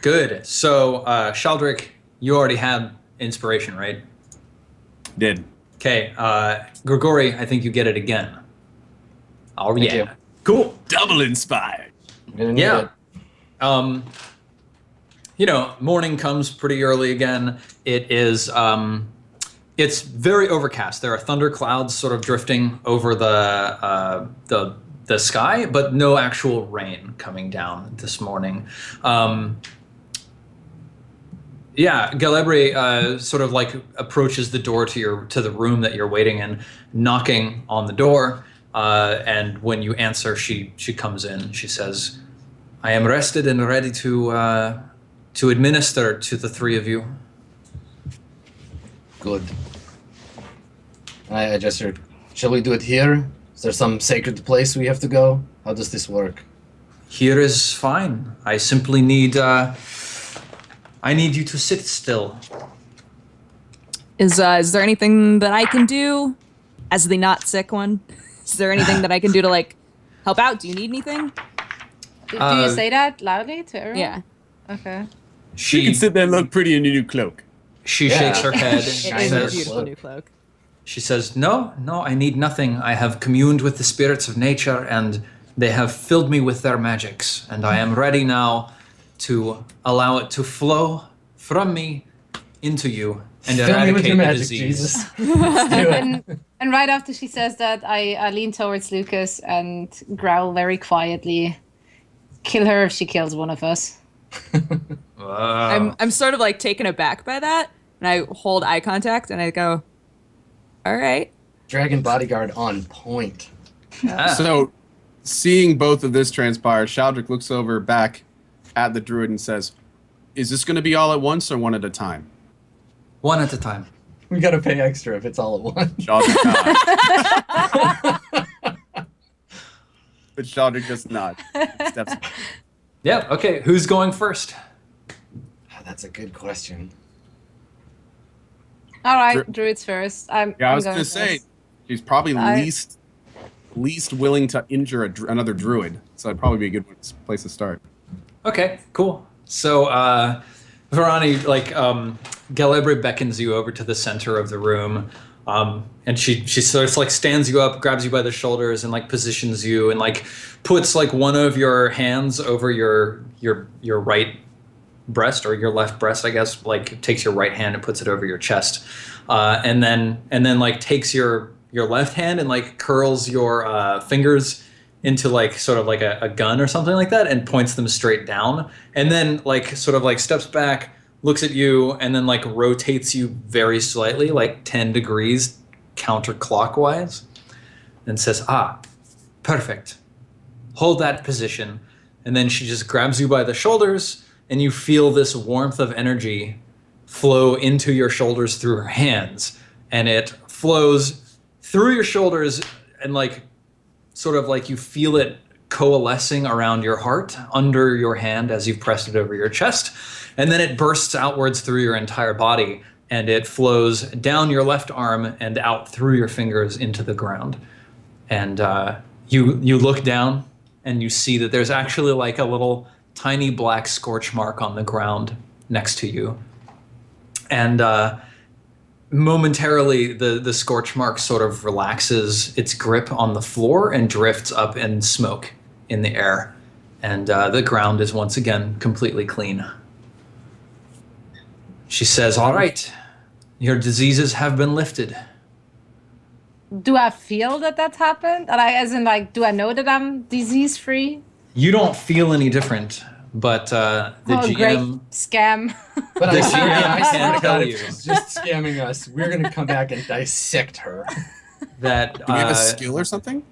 Good. So, Shaldrick, you already had inspiration, right? Did. Okay. Grigori, I think you get it again. Oh, Thank yeah. you. Cool. Double inspired. I'm gonna need Yeah. it. Morning comes pretty early again. It is, it's very overcast. There are thunder clouds sort of drifting over the sky, but no actual rain coming down this morning. Galebri sort of like approaches the door to the room that you're waiting in, knocking on the door. And when you answer, she comes in. She says, "I am rested and ready to administer to the three of you." Good. I just heard, shall we do it here? Is there some sacred place we have to go? How does this work? Here is fine. I simply need I need you to sit still. Is there anything that I can do as the not sick one? Is there anything that I can do to like help out? Do you need anything? Do you say that loudly to everyone? Yeah. Okay. You can sit there and look pretty in your new cloak. She Yeah. shakes her head. It She is a says, beautiful new cloak. She says, no, I need nothing. I have communed with the spirits of nature, and they have filled me with their magics, and I am ready now to allow it to flow from me into you and Fill me with eradicate your the magic, disease. Jesus. Let's do it. And right after she says that, I lean towards Lucas and growl very quietly, "Kill her if she kills one of us." I'm sort of like taken aback by that, and I hold eye contact and I go, "All right." Dragon bodyguard on point. Ah. So, seeing both of this transpire, Shaldrick looks over back at the druid and says, "Is this going to be all at once or one at a time?" One at a time. We gotta pay extra if it's all at once. Shaldrick nods. But Shaldrick does not. Steps back. Yeah, okay. Who's going first? That's a good question. All right, druids first. Yeah, I I'm was going going to say, first. she's probably I- least willing to injure another druid. So that'd probably be a good place to start. Okay, cool. So, Varani, Galebri beckons you over to the center of the room, and she sort of like stands you up, grabs you by the shoulders, and like positions you, and like puts like one of your hands over your right breast or your left breast, I guess. Like takes your right hand and puts it over your chest, and then like takes your left hand and like curls your fingers into like sort of like a gun or something like that and points them straight down, and then like sort of like steps back, looks at you, and then like rotates you very slightly, like 10 degrees counterclockwise, and says, perfect. Hold that position. And then she just grabs you by the shoulders, and you feel this warmth of energy flow into your shoulders through her hands, and it flows through your shoulders and like sort of like you feel it coalescing around your heart under your hand as you've pressed it over your chest. And then it bursts outwards through your entire body, and it flows down your left arm and out through your fingers into the ground. And you look down and you see that there's actually like a little tiny black scorch mark on the ground next to you. And momentarily, the scorch mark sort of relaxes its grip on the floor and drifts up in smoke in the air. And the ground is once again completely clean. She says, all right, your diseases have been lifted. Do I feel that that's happened? And as in, like, do I know that I'm disease-free? You don't feel any different, but the GM... Great scam. But I swear, I swear can't to tell God, you. if she's just scamming us, we're gonna come back and dissect her. that Do we have a skill or something?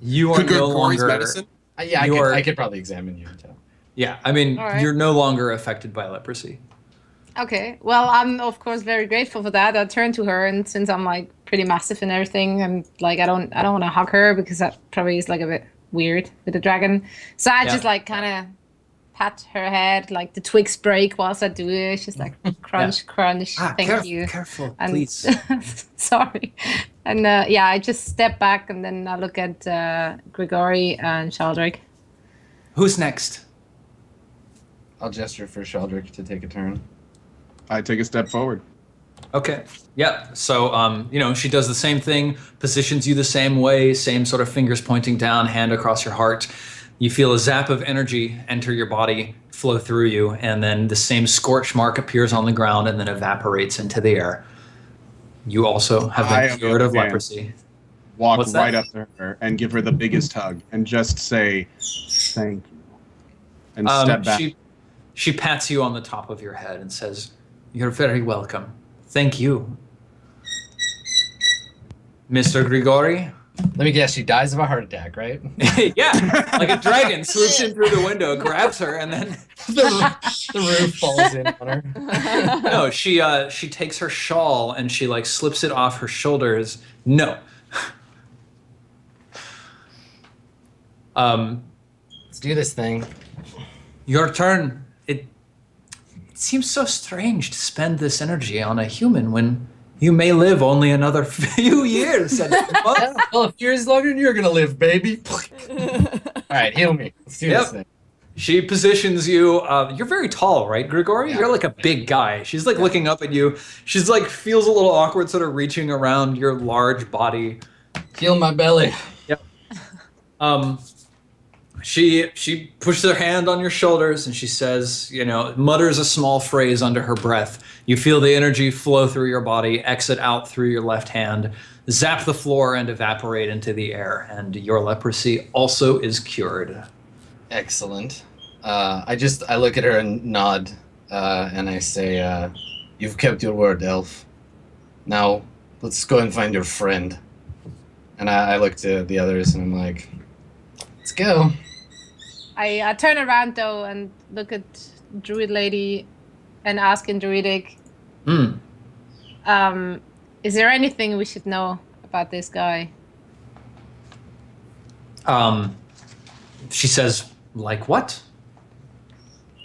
you are Could no Gregori's longer... medicine? Yeah, You are- I could probably examine you and tell. Yeah, I mean, All right. you're no longer affected by leprosy. Okay, well, I'm of course very grateful for that. I turn to her, and since I'm like pretty massive and everything, I'm like, I don't want to hug her because that probably is like a bit weird with the dragon. So I just like kind of pat her head, like the twigs break whilst I do it. It's just like crunch, crunch. Thank you. Careful, And- please. Sorry. And yeah, I just step back and then I look at Grigori and Shaldrick. Who's next? I'll gesture for Sheldrick to take a turn. I take a step forward. Okay. Yeah. So, she does the same thing, positions you the same way, same sort of fingers pointing down, hand across your heart. You feel a zap of energy enter your body, flow through you, and then the same scorch mark appears on the ground and then evaporates into the air. You also have been cured of leprosy. Walk What's right that? up to her and give her the biggest hug and just say, thank you. And step back. She pats you on the top of your head and says, "You're very welcome. Thank you. Mr. Grigori?" Let me guess, she dies of a heart attack, right? Yeah, like a dragon swoops in through the window, grabs her, and then the roof falls in on her. no, she takes her shawl and she like slips it off her shoulders. No. Let's do this thing. Your turn. It seems so strange to spend this energy on a human when you may live only another few years. And Yeah, well, a few years longer than you're gonna live, baby. All right, heal me. Let's do this thing. She positions you. You're very tall, right, Grigori? Yeah. You're like a big guy. She's like looking up at you. She's like feels a little awkward, sort of reaching around your large body. Heal my belly. Yep. She pushes her hand on your shoulders and she says, mutters a small phrase under her breath. You feel the energy flow through your body, exit out through your left hand, zap the floor and evaporate into the air. And your leprosy also is cured. Excellent. I look at her and nod, and I say, "You've kept your word, elf. Now, let's go and find your friend." And I look to the others and I'm like, "Let's go." I turn around though and look at Druid Lady and ask in Druidic, is there anything we should know about this guy? She says, "Like what?"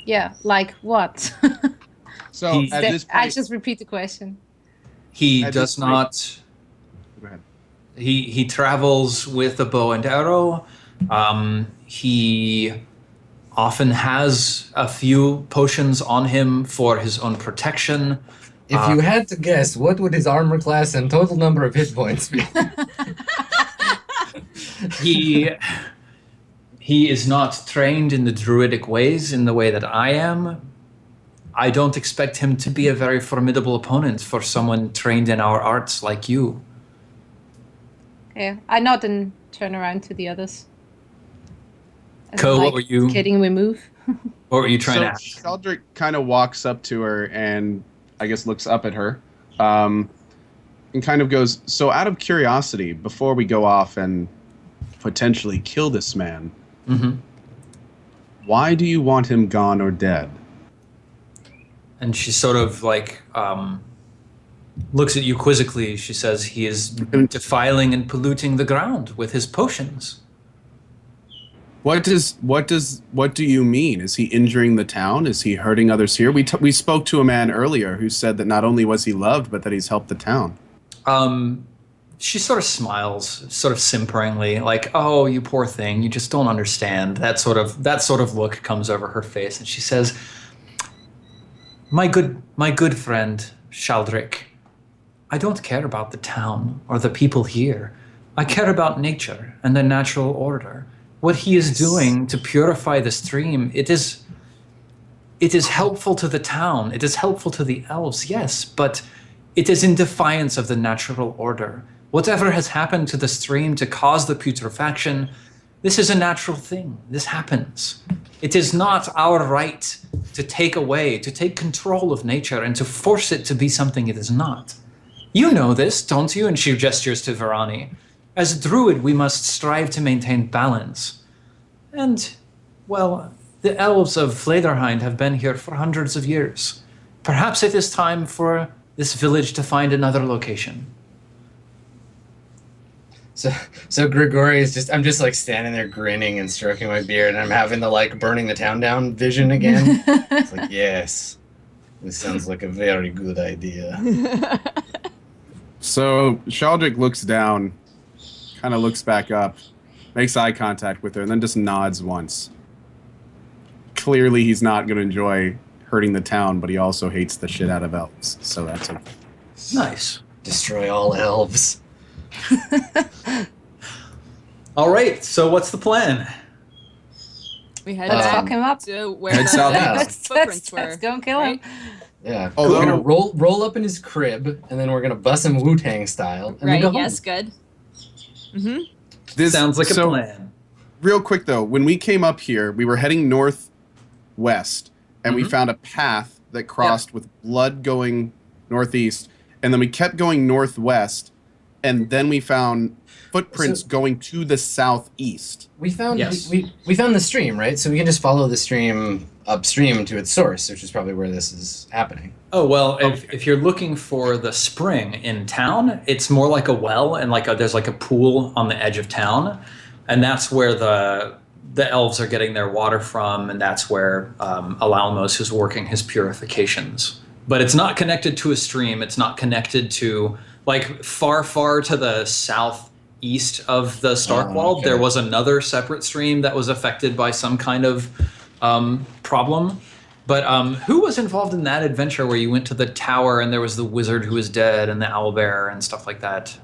Yeah, like what? So at this point, I just repeat the question. He At does this point- not. Go ahead. He travels with a bow and arrow. He often has a few potions on him for his own protection. If you had to guess, what would his armor class and total number of hit points be? He is not trained in the druidic ways in the way that I am. I don't expect him to be a very formidable opponent for someone trained in our arts like you. Okay, I nod and turn around to the others. As Ko, in, what were you- kidding? We move. What were you trying to ask? Sheldrick kind of walks up to her and I guess looks up at her and kind of goes, "So out of curiosity, before we go off and potentially kill this man, why do you want him gone or dead?" And she sort of like looks at you quizzically. She says he is defiling and polluting the ground with his potions. What do you mean? Is he injuring the town? Is he hurting others here? We spoke to a man earlier who said that not only was he loved, but that he's helped the town. She sort of smiles, sort of simperingly, like, "Oh, you poor thing, you just don't understand." That sort of look comes over her face, and she says, My good friend, Sheldrick, I don't care about the town or the people here. I care about nature and the natural order. What he is doing to purify the stream, it is helpful to the town. It is helpful to the elves, yes, but it is in defiance of the natural order. Whatever has happened to the stream to cause the putrefaction, this is a natural thing. This happens. It is not our right to take control of nature and to force it to be something it is not. You know this, don't you? And she gestures to Varani. As a druid, we must strive to maintain balance. And, well, the elves of Flederhind have been here for hundreds of years. Perhaps it is time for this village to find another location. So Grigori is I'm just like standing there grinning and stroking my beard, and I'm having the like burning the town down vision again. It's like, yes, this sounds like a very good idea. So Sheldrick looks down, kind of looks back up, makes eye contact with her, and then just nods once. clearly he's not going to enjoy hurting the town, but he also hates the shit out of elves. So that's okay. Nice. Destroy all elves. All right. So what's the plan? We head Let's Um, fuck him up. to where Head the south. Yeah. footprints Let's were. go and kill him. right? Yeah. Although- We're gonna roll up in his crib, and then we're gonna bust him Wu-Tang style, and then Right. go home. Yes. Good. Mm-hmm. This Sounds like a so, plan. Real quick though, when we came up here, we were heading northwest, and we Mhm. found a path that crossed with blood going northeast, and then we kept going northwest, and then we found footprints So- going to the southeast. We found Yes. we found the stream, right? So we can just follow the stream upstream to its source, which is probably where this is happening. Oh, well, if you're looking for the spring in town, it's more like a well, and there's like a pool on the edge of town, and that's where the elves are getting their water from, and that's where Alalmos is working his purifications. But it's not connected to a stream. It's not connected to, like, far to the southeast of the Starkwall. okay. There was another separate stream that was affected by some kind of problem. But who was involved in that adventure where you went to the tower and there was the wizard who was dead and the owlbear and stuff like that?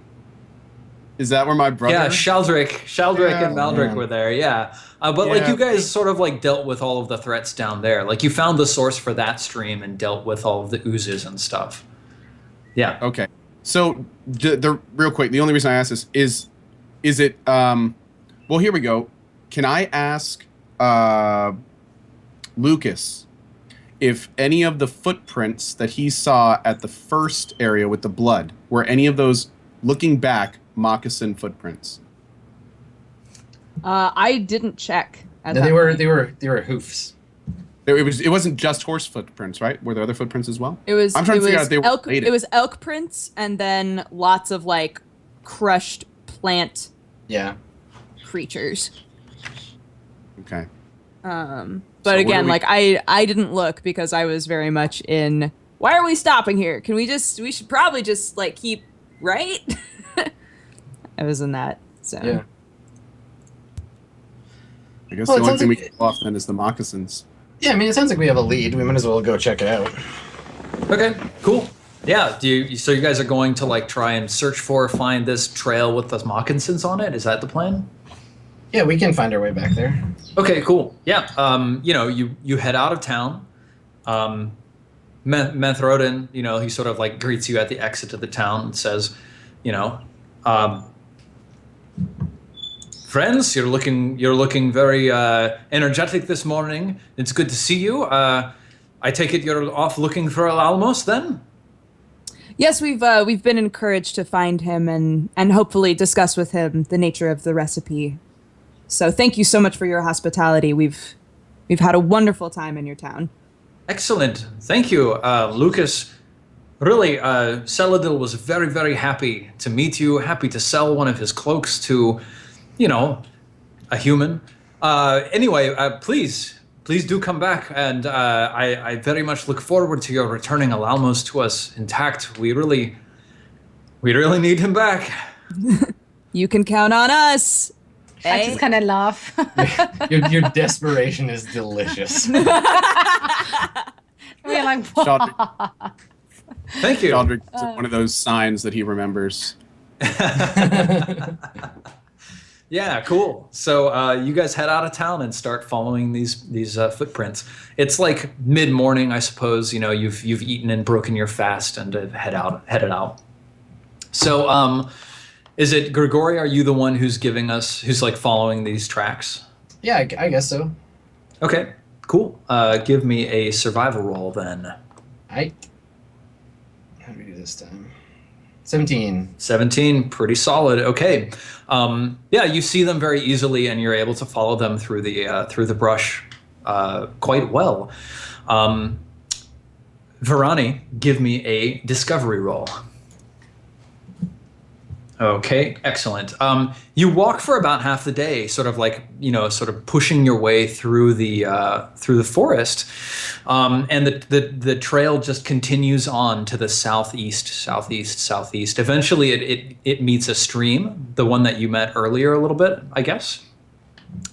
Is that where my brother? Yeah, Shaldrick Yeah. and Maldrick Yeah. were there. Yeah, but like Yeah. you guys sort of like dealt with all of the threats down there. Like you found the source for that stream and dealt with all of the oozes and stuff. Yeah. Okay. So the real quick, the only reason I ask this is it well, here we go. Can I ask Lucas if any of the footprints that he saw at the first area with the blood were any of those, looking back, moccasin footprints? I didn't check. At No, that they point. were hoofs. It wasn't just horse footprints, right? Were there other footprints as well? It was. I'm trying it to figure was out if they were elk. related. It was elk prints, and then lots of like crushed plant Yeah. creatures. Okay. But So what again, do we- like I didn't look because I was very much in. Why are we stopping here? We should probably just like keep right. I was in that. So Yeah. I guess Well, it the only sounds thing we like- can pull off then is the moccasins. Yeah, I mean, it sounds like we have a lead. We might as well go check it out. Okay. Cool. Yeah. So you guys are going to like try and find this trail with the moccasins on it? Is that the plan? Yeah, we can find our way back there. Okay, cool. Yeah. You head out of town. Methrodin, he sort of like greets you at the exit of the town and says, friends, you're looking very energetic this morning. It's good to see you. I take it you're off looking for Alamos then? yes, we've been encouraged to find him and hopefully discuss with him the nature of the recipe. So thank you so much for your hospitality. We've had a wonderful time in your town. Excellent. Thank you, Lucas. Really, Celadil was very, very happy to meet you, happy to sell one of his cloaks to, a human. Anyway, please do come back, and I very much look forward to your returning Alalmos to us intact. We really need him back. You can count on us. I Eh? just kind of laugh. Your desperation is delicious. We're like, Shaldrick, Thank you. Shaldrick is one of those signs that he remembers. Yeah, cool. So you guys head out of town and start following these footprints. It's like mid-morning, I suppose. You've eaten and broken your fast and headed out. So is it Grigori? Are you the one who's like following these tracks? Yeah, I guess so. Okay, cool. Give me a survival roll then. How do we do this time? 17. 17, pretty solid. Okay. Yeah, you see them very easily, and you're able to follow them through the brush quite well. Varani, give me a discovery roll. Okay, excellent. You walk for about half the day, sort of pushing your way through the forest, and the trail just continues on to the southeast. Eventually, it meets a stream, the one that you met earlier a little bit, I guess.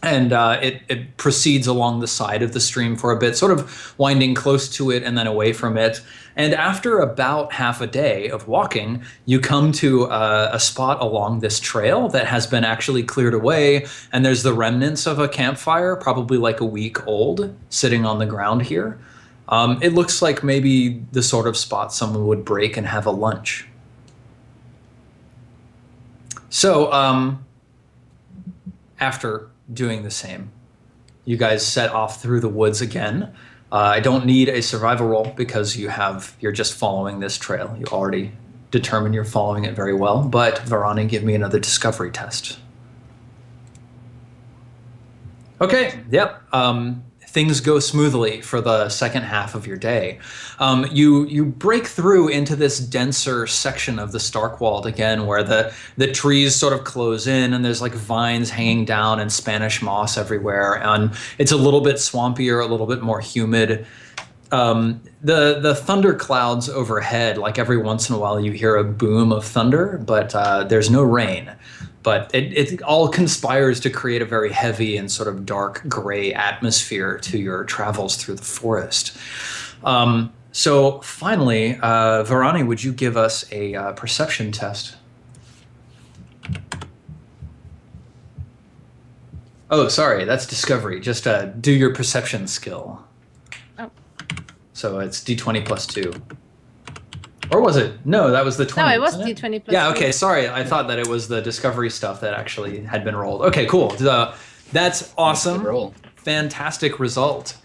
And it proceeds along the side of the stream for a bit, sort of winding close to it and then away from it. And after about half a day of walking, you come to a spot along this trail that has been actually cleared away. And there's the remnants of a campfire, probably like a week old, sitting on the ground here. It looks like maybe the sort of spot someone would break and have a lunch. So after doing the same, you guys set off through the woods again. I don't need a survival roll because you're just following this trail. You already determined you're following it very well. But Varani, give me another discovery test. Okay. Yep. Things go smoothly for the second half of your day. You break through into this denser section of the Starkwald again, where the trees sort of close in, and there's like vines hanging down and Spanish moss everywhere, and it's a little bit swampier, a little bit more humid. The thunder clouds overhead, like every once in a while you hear a boom of thunder, but there's no rain. But it all conspires to create a very heavy and sort of dark gray atmosphere to your travels through the forest. So finally, Varani, would you give us a perception test? Oh, sorry, that's discovery. Just do your perception skill. Oh. So it's D20 plus 2. Or was it? No, that was the 20. No, it was wasn't D20 plus Yeah, 2. okay, sorry. I thought that it was the discovery stuff that actually had been rolled. Okay, cool. That's awesome. Good roll. Fantastic result.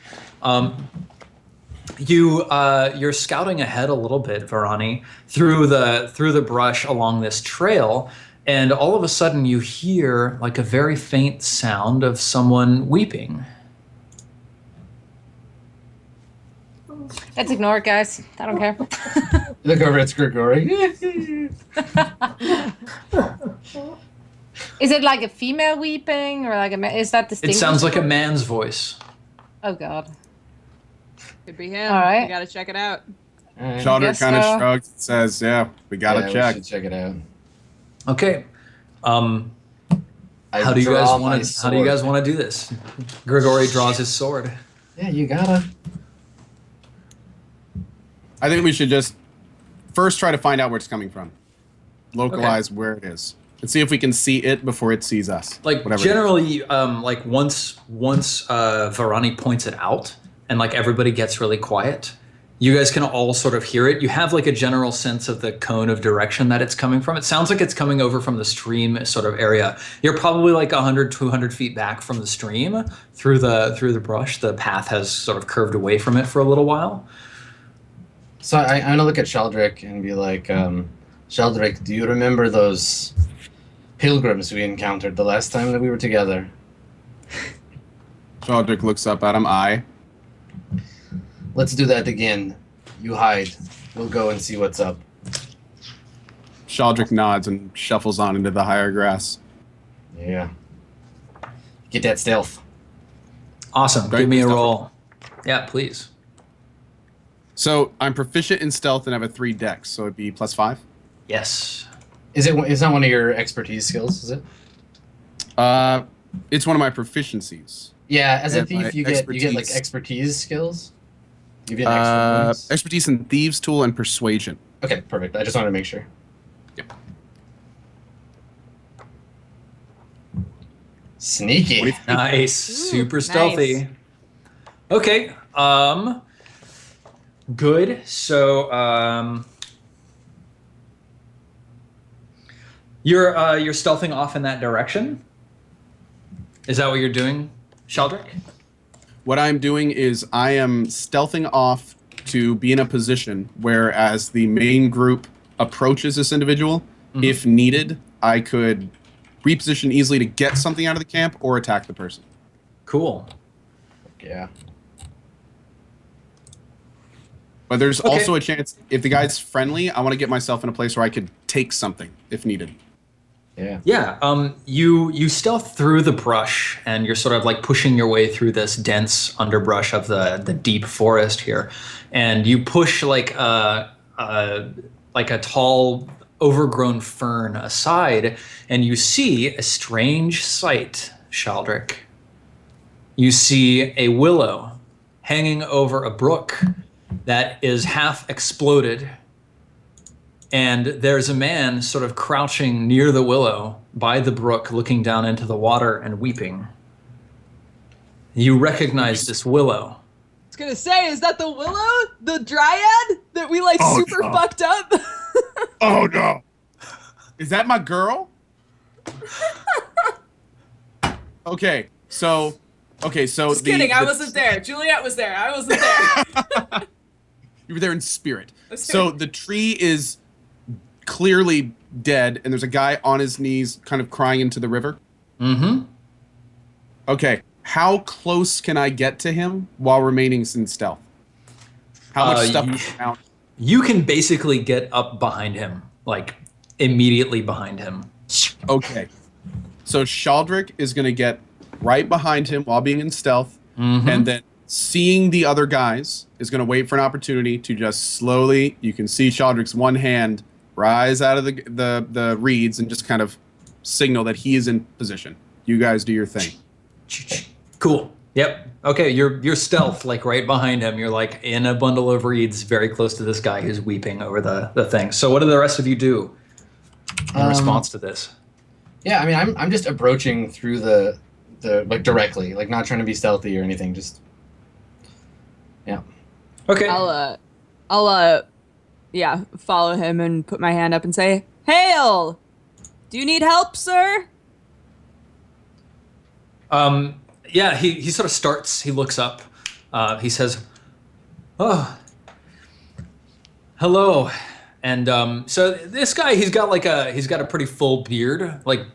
You're scouting ahead a little bit, Varani, through the brush along this trail, and all of a sudden you hear like a very faint sound of someone weeping. Let's ignore it, guys. I don't care. Look over at Grigori. Is it like a female weeping or like is that It distinct? sounds like a man's voice. Oh god. Could be him. All right. We gotta check it out. Shaldrick guess kind of so. shrugs and says, yeah, we gotta We check. should check it out. Okay. I How do you draw guys my want to? How do you guys sword. want to do this? Grigori draws his sword. Yeah, you gotta. I think we should just first try to find out where it's coming from. Localize where it is. And see if we can see it before it sees us. Like whatever it is. generally, like once Varani points it out, and like everybody gets really quiet, you guys can all sort of hear it. You have like a general sense of the cone of direction that it's coming from. It sounds like it's coming over from the stream sort of area. You're probably like 100, 200 feet back from the stream through the brush. The path has sort of curved away from it for a little while. So I'm gonna look at Shaldrick and be like, Shaldrick, do you remember those pilgrims we encountered the last time that we were together? Shaldrick looks up at him. Aye. Let's do that again. You hide. We'll go and see what's up. Shaldrick nods and shuffles on into the higher grass. Yeah. Get that stealth. Awesome. Great. Give me a roll. Yeah, please. So I'm proficient in stealth and have a 3 dex, so it'd be +5. Yes. Is that one of your expertise skills? Is it? It's one of my proficiencies. Yeah. As a And my thief, you get like expertise. expertise skills. You get extra points. Expertise in thieves' tool and persuasion. Okay, perfect. I just wanted to make sure. Yep. Sneaky. What do you think? Nice. Super nice. stealthy. Okay. Good. So you're stealthing off in that direction? Is that what you're doing, Shaldrick? What I'm doing is I am stealthing off to be in a position where as the main group approaches this individual, if needed, I could reposition easily to get something out of the camp or attack the person. Cool. Yeah. But there's Okay. also a chance, if the guy's friendly, I want to get myself in a place where I could take something if needed. Yeah. Yeah. You stealth through the brush, and you're sort of like pushing your way through this dense underbrush of the deep forest here, and you push like a tall, overgrown fern aside, and you see a strange sight, Shaldrick. you see a willow hanging over a brook that is half exploded. And there's a man sort of crouching near the willow by the brook, looking down into the water and weeping. You recognize this willow. I was gonna say, is that the willow? The dryad that we like super fucked up? Oh no! Is that my girl? Okay, so Just kidding, I wasn't there. Juliet was there. I wasn't there. You were there in spirit. So the tree is clearly dead, and there's a guy on his knees kind of crying into the river. Mm-hmm. Okay, how close can I get to him while remaining in stealth? How much stuff is around? You can basically get up behind him, like immediately behind him. Okay. So Shaldrick is going to get right behind him while being in stealth, and then seeing the other guys is going to wait for an opportunity to just slowly, you can see Shaldrick's one hand rise out of the reeds and just kind of signal that he is in position. You guys do your thing. Cool. Yep. Okay, you're stealth, like right behind him. You're like in a bundle of reeds very close to this guy who's weeping over the thing. So what do the rest of you do in response to this? Yeah, I mean, I'm just approaching through the like directly, like not trying to be stealthy or anything. Just yeah. Okay. I'll follow him and put my hand up and say, "Hail! Do you need help, sir?" Yeah, he sort of starts, he looks up, he says, "Oh, hello." And so this guy, he's got a pretty full beard, like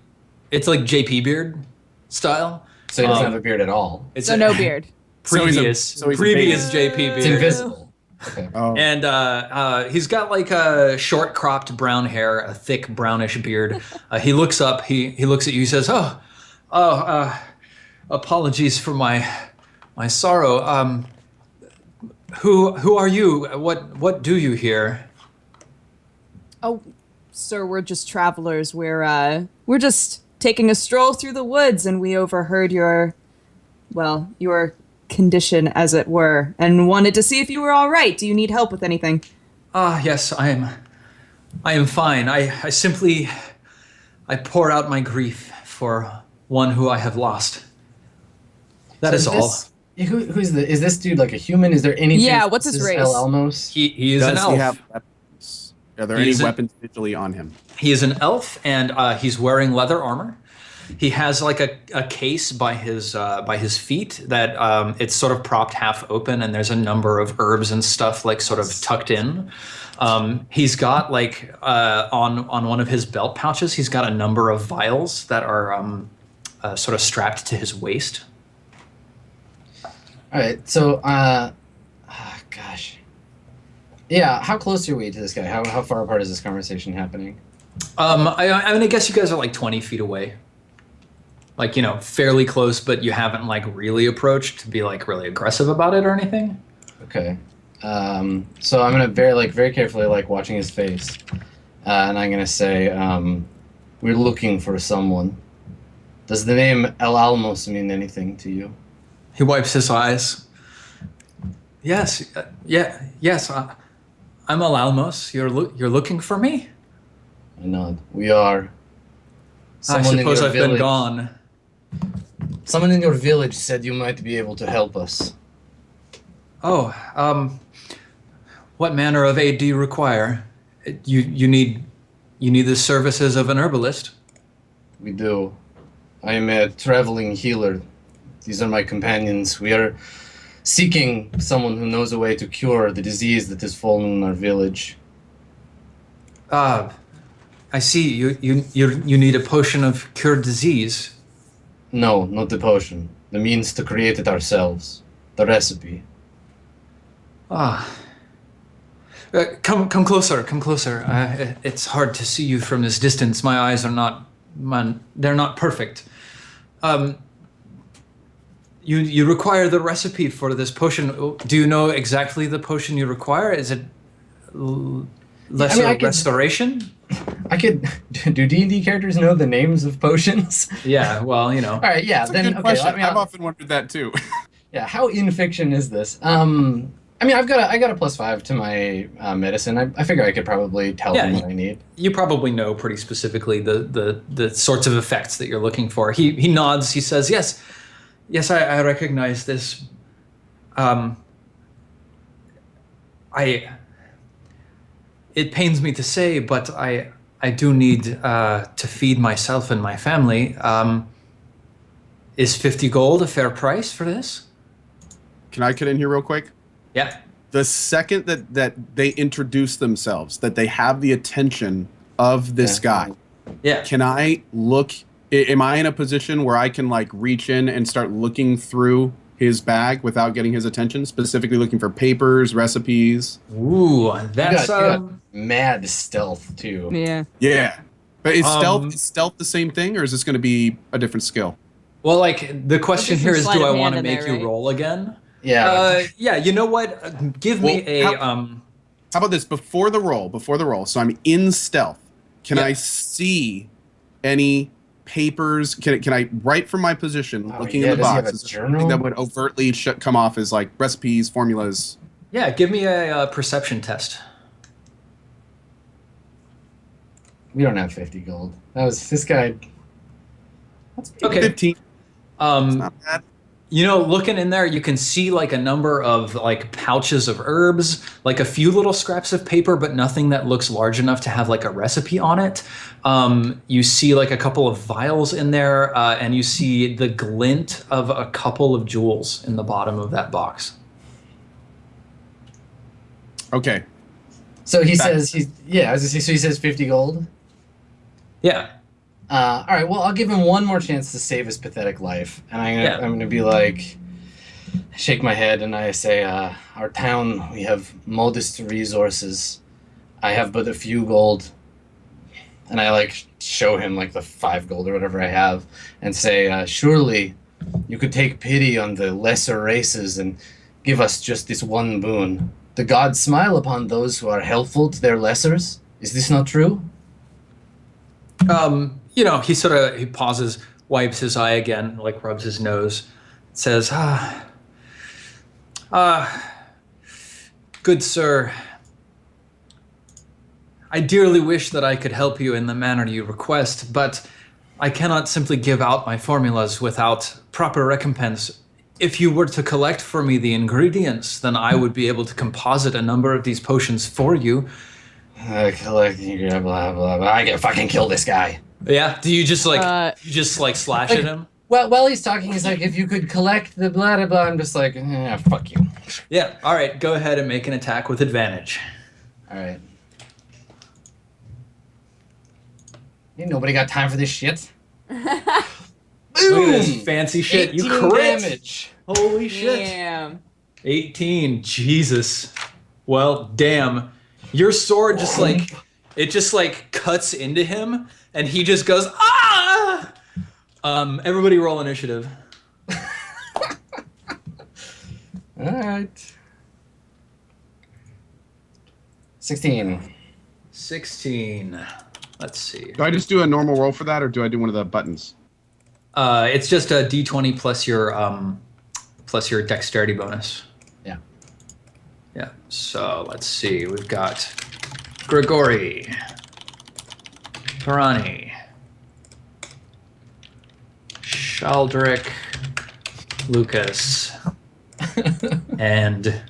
it's like JP beard style. So he doesn't have a beard at all. It's So no beard. Previous JP beard. It's invisible. Okay. Oh. And he's got like a short cropped brown hair, a thick brownish beard. He looks up, he looks at you, he says, apologies for my sorrow. Who are you? What do you here?" Oh, sir, we're just travelers. We're just taking a stroll through the woods, and we overheard your condition, as it were, and wanted to see if you were all right. Do you need help with anything? Yes, I am fine. I simply pour out my grief for one who I have lost. That is all. Who's is this dude like a human? Is there anything? Yeah, what's his race? El Almos? He is an Does elf. he have weapons? Are there any weapons visually on him? He is an elf, and he's wearing leather armor. He has like a case by his feet that it's sort of propped half open, and there's a number of herbs and stuff like sort of tucked in. He's got like on one of his belt pouches, he's got a number of vials that are sort of strapped to his waist. All right, so gosh, yeah. How close are we to this guy? How far apart is this conversation happening? I mean, I guess you guys are like 20 feet away. Like, fairly close, but you haven't like really approached to be like really aggressive about it or anything. Okay. So I'm gonna very carefully like watching his face, and I'm gonna say, we're looking for someone. Does the name El Almos mean anything to you? He wipes his eyes. Yes, yes. I'm El Almos. You're looking for me? I nod. We are. I suppose I've been gone. Someone in your village said you might be able to help us. Oh, what manner of aid do you require? You need the services of an herbalist. We do. I am a traveling healer. These are my companions. We are seeking someone who knows a way to cure the disease that has fallen on our village. I see. You need a potion of cure disease. No, not the potion. The means to create it ourselves. The recipe. Come closer. Come closer. It's hard to see you from this distance. My eyes are they're not perfect. You require the recipe for this potion. Do you know exactly the potion you require? Is it lesser restoration? I could. Do D&D characters know the names of potions? Yeah, well, you know. All right, yeah. That's Then a good okay. question. I've often wondered that too. Yeah, how in fiction is this? I mean, I got a +5 to my medicine. I figure I could probably tell him what I need. You probably know pretty specifically the sorts of effects that you're looking for. He nods. He says, "Yes, I recognize this. It pains me to say, but I do need to feed myself and my family. Is 50 gold a fair price for this?" Can I get in here real quick? Yeah. The second that they introduce themselves, that they have the attention of this guy, Yeah. can I look? Am I in a position where I can like reach in and start looking through his bag without getting his attention? Specifically looking for papers, recipes. Ooh, that's You got mad stealth too. Yeah. Yeah, but is stealth the same thing, or is this going to be a different skill? well, like the question There's here some is, sleight do of I want to hand in make there, you right? roll again? Yeah. Yeah. You know what? Give me Well, a How about this before the roll? So I'm in stealth. Can Yeah. I see any papers? Can I write from my position, Oh, looking yeah, in the does he have box, a is there something journal? that would overtly come off as like recipes, formulas? Yeah, give me a perception test. We don't have 50 gold. That was this guy. Okay. 15. Not bad. You know, looking in there, you can see like a number of like pouches of herbs, like a few little scraps of paper, but nothing that looks large enough to have like a recipe on it. You see like a couple of vials in there, and you see the glint of a couple of jewels in the bottom of that box. Okay. So he says he's I was gonna say, so he says 50 gold. Yeah. All right. Well, I'll give him one more chance to save his pathetic life, and I'm gonna be like, shake my head, and I say, our town, we have modest resources. I have but a few gold, and I like show him like the 5 gold or whatever I have, and say, surely you could take pity on the lesser races and give us just this one boon. The gods smile upon those who are helpful to their lessers. Is this not true? You know, he pauses, wipes his eye again, like rubs his nose, says, good sir, I dearly wish that I could help you in the manner you request, but I cannot simply give out my formulas without proper recompense. If you were to collect for me the ingredients, then I would be able to composite a number of these potions for you. Blah, blah, blah. I can fucking kill this guy. Yeah? Do you just slash at him? Well, while he's talking, he's like, if you could collect the blah, blah, blah. I'm just like, fuck you. Yeah. All right. Go ahead and make an attack with advantage. All right. Ain't nobody got time for this shit. Look at this fancy shit. You 18 crit. damage. Holy shit. Damn. 18. Jesus. Well, damn. Your sword just like, it just like cuts into him and he just goes, ah! Everybody roll initiative. All right. 16. 16. Let's see. Do I just do a normal roll for that, or do I do one of the buttons? It's just a d20 plus your dexterity bonus. Yeah. Yeah. So let's see. We've got Grigori, Pirani, Shaldrick, Lucas, and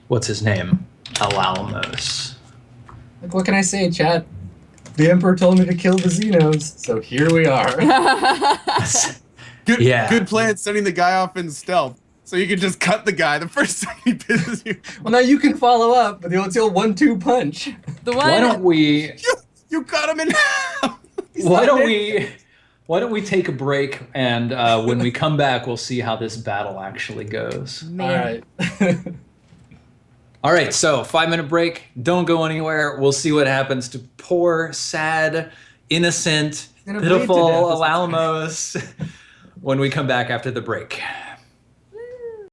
what's his name? Alalmos. Like, what can I say, chat? The Emperor told me to kill the Xenos, so here we are. Good, Yeah. Good plan, sending the guy off in stealth, so you can just cut the guy the first time he pisses you. Well, now you can follow up with the old 1-2 punch. The one. Why don't we? You cut him in half. Why don't we take a break and when we come back, we'll see how this battle actually goes. Man. All right. All right, so 5-minute break. Don't go anywhere. We'll see what happens to poor, sad, innocent, He's gonna bleed to pitiful death. Alalmos when we come back after the break.